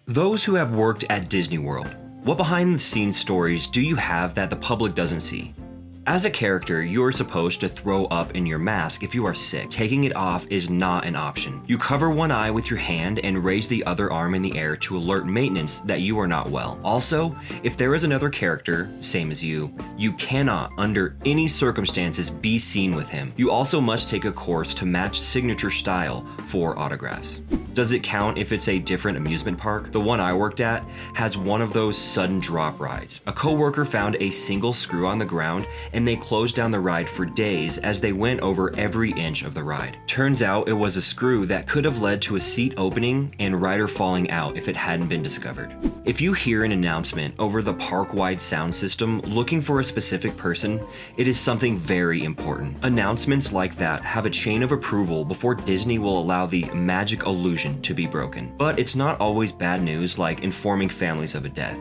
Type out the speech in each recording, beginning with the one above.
Those who have worked at Disney World, what behind-the-scenes stories do you have that the public doesn't see? As a character, you are supposed to throw up in your mask if you are sick. Taking it off is not an option. You cover one eye with your hand and raise the other arm in the air to alert maintenance that you are not well. Also, if there is another character, same as you cannot, under any circumstances, be seen with him. You also must take a course to match signature style for autographs. Does it count if it's a different amusement park? The one I worked at has one of those sudden drop rides. A coworker found a single screw on the ground and they closed down the ride for days as they went over every inch of the ride. Turns out it was a screw that could have led to a seat opening and rider falling out if it hadn't been discovered. If you hear an announcement over the park-wide sound system looking for a specific person, it is something very important. Announcements like that have a chain of approval before Disney will allow the magic illusion to be broken. But it's not always bad news like informing families of a death.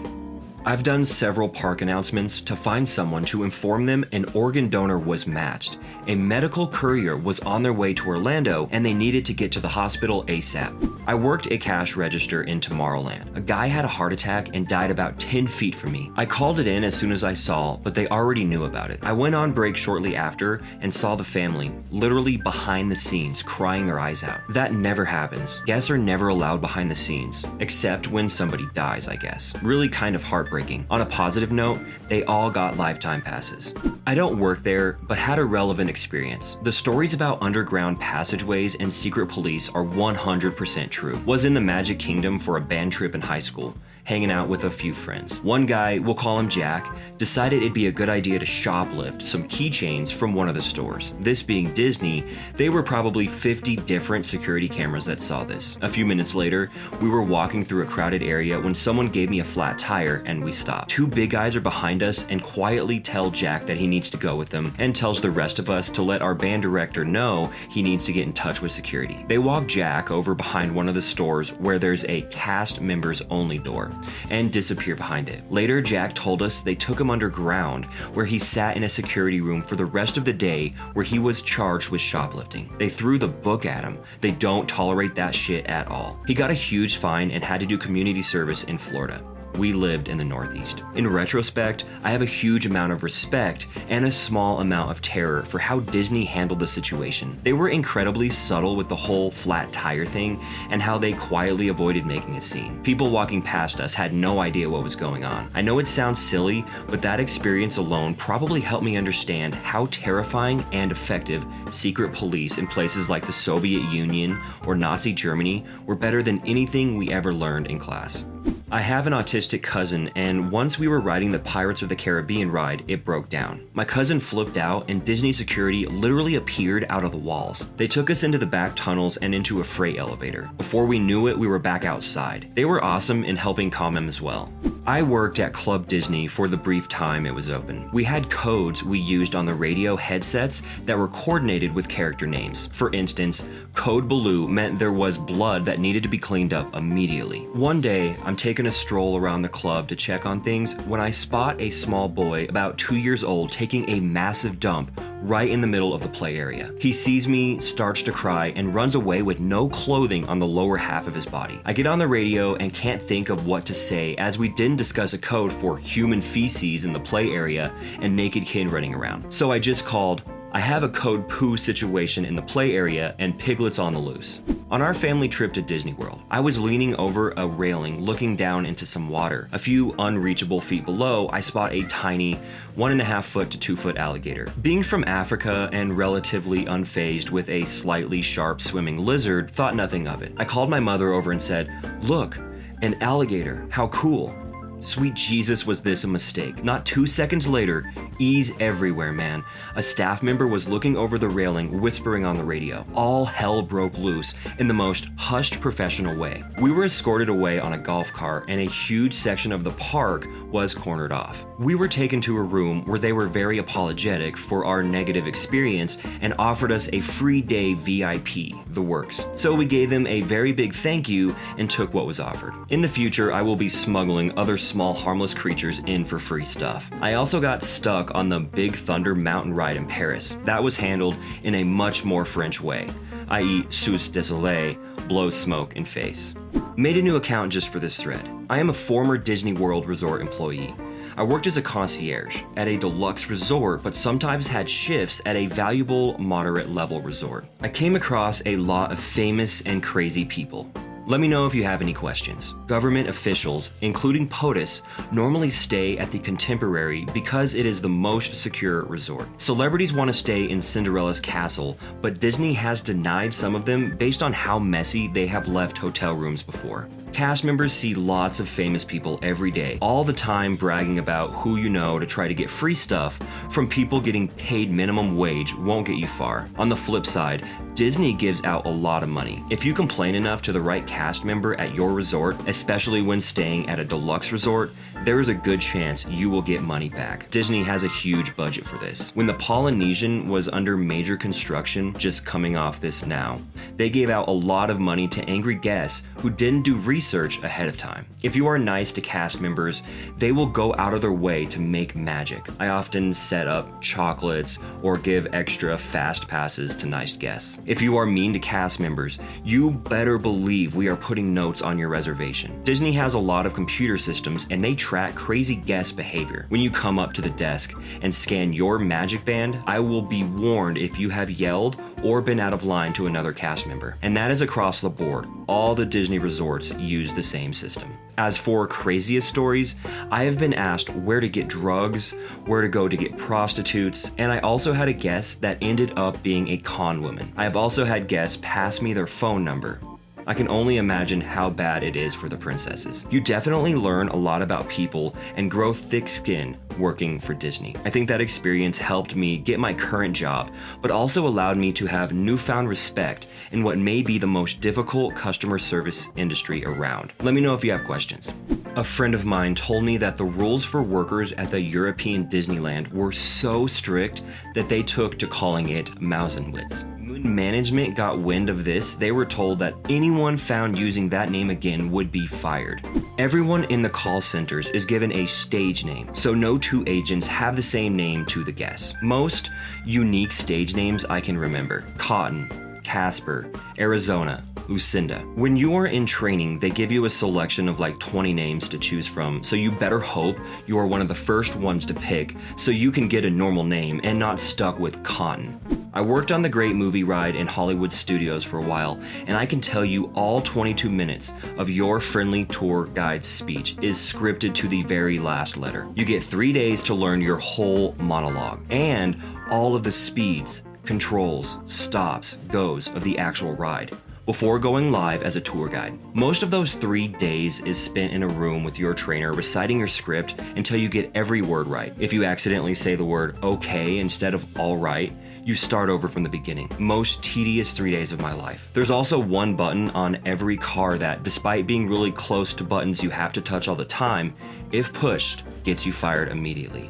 I've done several park announcements to find someone to inform them an organ donor was matched. A medical courier was on their way to Orlando and they needed to get to the hospital ASAP. I worked a cash register in Tomorrowland. A guy had a heart attack and died about 10 feet from me. I called it in as soon as I saw, but they already knew about it. I went on break shortly after and saw the family, literally behind the scenes, crying their eyes out. That never happens. Guests are never allowed behind the scenes, except when somebody dies, I guess. Really kind of heartbreaking. On a positive note, they all got lifetime passes. I don't work there, but had a relevant experience. The stories about underground passageways and secret police are 100% true. Was in the Magic Kingdom for a band trip in high school, hanging out with a few friends. One guy, we'll call him Jack, decided it'd be a good idea to shoplift some keychains from one of the stores. This being Disney, they were probably 50 different security cameras that saw this. A few minutes later, we were walking through a crowded area when someone gave me a flat tire and we stopped. Two big guys are behind us and quietly tell Jack that he needs to go with them and tells the rest of us to let our band director know he needs to get in touch with security. They walk Jack over behind one of the stores where there's a cast members only door and disappear behind it. Later, Jack told us they took him underground where he sat in a security room for the rest of the day where he was charged with shoplifting. They threw the book at him. They don't tolerate that shit at all. He got a huge fine and had to do community service in Florida. We lived in the Northeast. In retrospect, I have a huge amount of respect and a small amount of terror for how Disney handled the situation. They were incredibly subtle with the whole flat tire thing and how they quietly avoided making a scene. People walking past us had no idea what was going on. I know it sounds silly, but that experience alone probably helped me understand how terrifying and effective secret police in places like the Soviet Union or Nazi Germany were better than anything we ever learned in class. I have an autistic cousin, and once we were riding the Pirates of the Caribbean ride, it broke down. My cousin flipped out, and Disney security literally appeared out of the walls. They took us into the back tunnels and into a freight elevator. Before we knew it, we were back outside. They were awesome in helping calm him as well. I worked at Club Disney for the brief time it was open. We had codes we used on the radio headsets that were coordinated with character names. For instance, Code Blue meant there was blood that needed to be cleaned up immediately. One day, I'm taking a stroll around the club to check on things when I spot a small boy about 2 years old taking a massive dump right in the middle of the play area. He sees me, starts to cry, and runs away with no clothing on the lower half of his body. I get on the radio and can't think of what to say as we didn't discuss a code for human feces in the play area and naked kid running around. So I just called, I have a code poo situation in the play area and piglets on the loose. On our family trip to Disney World, I was leaning over a railing looking down into some water. A few unreachable feet below, I spot a tiny 1.5 foot to 2 foot alligator. Being from Africa and relatively unfazed with a slightly sharp swimming lizard, thought nothing of it. I called my mother over and said, "Look, an alligator, how cool." Sweet Jesus, was this a mistake? Not 2 seconds later, ease everywhere, man. A staff member was looking over the railing, whispering on the radio. All hell broke loose in the most hushed professional way. We were escorted away on a golf cart and a huge section of the park was cornered off. We were taken to a room where they were very apologetic for our negative experience and offered us a free day VIP, the works. So we gave them a very big thank you and took what was offered. In the future, I will be smuggling other small harmless creatures in for free stuff. I also got stuck on the Big Thunder mountain ride in Paris. That was handled in a much more French way, i.e. sous désolé, blow smoke in face. Made a new account just for this thread. I am a former Disney World Resort employee. I worked as a concierge at a deluxe resort, but sometimes had shifts at a valuable, moderate level resort. I came across a lot of famous and crazy people. Let me know if you have any questions. Government officials, including POTUS, normally stay at the Contemporary because it is the most secure resort. Celebrities want to stay in Cinderella's castle, but Disney has denied some of them based on how messy they have left hotel rooms before. Cast members see lots of famous people every day, all the time bragging about who you know to try to get free stuff from people getting paid minimum wage won't get you far. On the flip side, Disney gives out a lot of money. If you complain enough to the right cast member at your resort, especially when staying at a deluxe resort, there is a good chance you will get money back. Disney has a huge budget for this. When the Polynesian was under major construction, just coming off this now, they gave out a lot of money to angry guests who didn't do research ahead of time. If you are nice to cast members, they will go out of their way to make magic. I often set up chocolates or give extra fast passes to nice guests. If you are mean to cast members, you better believe we are putting notes on your reservation. Disney has a lot of computer systems and they track crazy guest behavior. When you come up to the desk and scan your magic band, I will be warned if you have yelled or been out of line to another cast member. And that is across the board. All the Disney resorts use the same system. As for craziest stories, I have been asked where to get drugs, where to go to get prostitutes, and I also had a guest that ended up being a con woman. I have also had guests pass me their phone number. I can only imagine how bad it is for the princesses. You definitely learn a lot about people and grow thick skin working for Disney. I think that experience helped me get my current job, but also allowed me to have newfound respect in what may be the most difficult customer service industry around. Let me know if you have questions. A friend of mine told me that the rules for workers at the European Disneyland were so strict that they took to calling it Mausenwitz. When management got wind of this, they were told that anyone found using that name again would be fired. Everyone in the call centers is given a stage name, so no two agents have the same name to the guests. Most unique stage names I can remember: Cotton, Casper, Arizona, Lucinda. When you are in training, they give you a selection of like 20 names to choose from, so you better hope you are one of the first ones to pick so you can get a normal name and not stuck with Cotton. I worked on the Great Movie Ride in Hollywood Studios for a while, and I can tell you all 22 minutes of your friendly tour guide's speech is scripted to the very last letter. You get 3 days to learn your whole monologue and all of the speeds, controls, stops, goes of the actual ride before going live as a tour guide. Most of those 3 days is spent in a room with your trainer reciting your script until you get every word right. If you accidentally say the word okay instead of all right, you start over from the beginning. Most tedious 3 days of my life. There's also one button on every car that, despite being really close to buttons you have to touch all the time, if pushed, gets you fired immediately.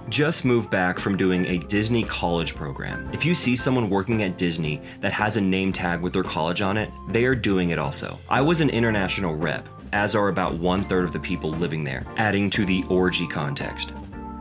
Just moved back from doing a Disney college program. If you see someone working at Disney that has a name tag with their college on it, they are doing it also. I was an international rep, as are about 1/3 of the people living there, adding to the orgy context.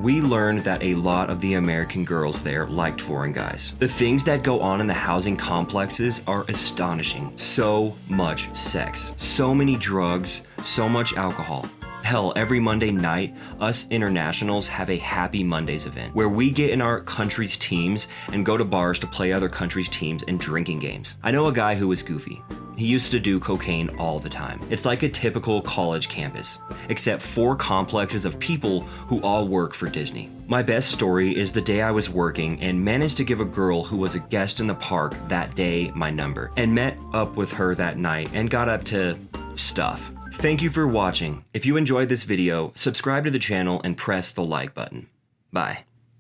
We learned that a lot of the American girls there liked foreign guys. The things that go on in the housing complexes are astonishing. So much sex, so many drugs, so much alcohol. Hell, every Monday night, us internationals have a Happy Mondays event where we get in our country's teams and go to bars to play other countries' teams and drinking games. I know a guy who was goofy. He used to do cocaine all the time. It's like a typical college campus, except 4 complexes of people who all work for Disney. My best story is the day I was working and managed to give a girl who was a guest in the park that day my number, and met up with her that night and got up to stuff. Thank you for watching. If you enjoyed this video, subscribe to the channel and press the like button. Bye.